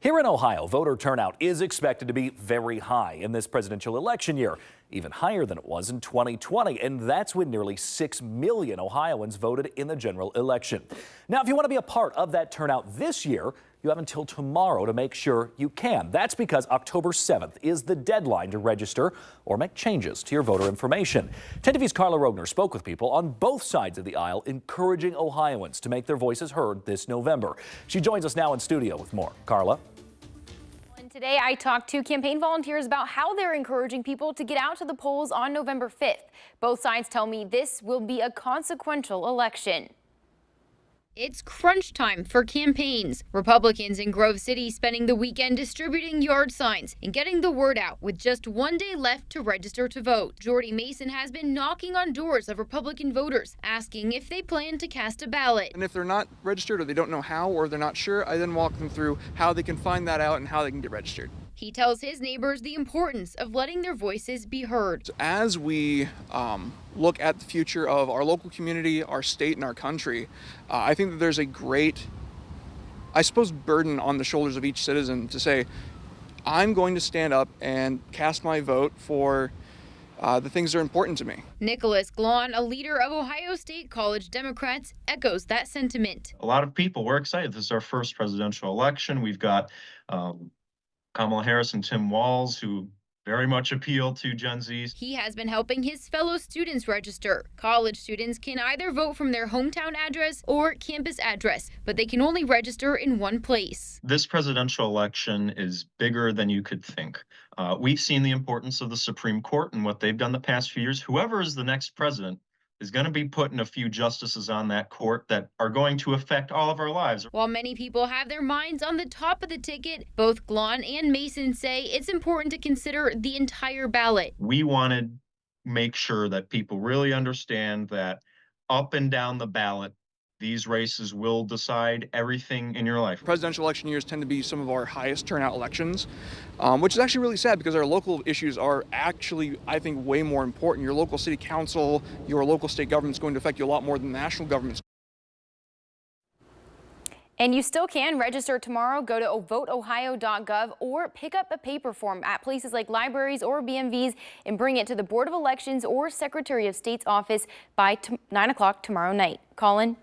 Here in Ohio, voter turnout is expected to be very high in this presidential election year, even higher than it was in 2020. And that's when nearly 6 million Ohioans voted in the general election. Now, if you want to be a part of that turnout this year, you have until tomorrow to make sure you can. That's because October 7th is the deadline to register or make changes to your voter information. 10 TV's Carla Rogner spoke with people on both sides of the aisle, encouraging Ohioans to make their voices heard this November. She joins us now in studio with more. Carla? Today, I talked to campaign volunteers about how they're encouraging people to get out to the polls on November 5th. Both sides tell me this will be a consequential election. It's crunch time for campaigns. Republicans in Grove City spending the weekend distributing yard signs and getting the word out with just one day left to register to vote. Jordy Mason has been knocking on doors of Republican voters, asking if they plan to cast a ballot. And if they're not registered or they don't know how or they're not sure, I then walk them through how they can find that out and how they can get registered. He tells his neighbors the importance of letting their voices be heard. So as we look at the future of our local community, our state, and our country, I think that there's a great, burden on the shoulders of each citizen to say, I'm going to stand up and cast my vote for the things that are important to me. Nicholas Glon, a leader of Ohio State College Democrats, echoes that sentiment. A lot of people, we're excited. This is our first presidential election. We've got Kamala Harris and Tim Walz, who very much appeal to Gen Zs. He has been helping his fellow students register. College students can either vote from their hometown address or campus address, but they can only register in one place. This presidential election is bigger than you could think. We've seen the importance of the Supreme Court and what they've done the past few years. Whoever is the next president is going to be putting a few justices on that court that are going to affect all of our lives. While many people have their minds on the top of the ticket, both Glon and Mason say it's important to consider the entire ballot. We wanted to make sure that people really understand that up and down the ballot, these races will decide everything in your life. Presidential election years tend to be some of our highest turnout elections, which is actually really sad because our local issues are actually, I think, way more important. Your local city council, your local state government is going to affect you a lot more than the national government. And you still can register tomorrow. Go to voteohio.gov or pick up a paper form at places like libraries or BMVs and bring it to the Board of Elections or Secretary of State's office by 9 o'clock tomorrow night. Colin?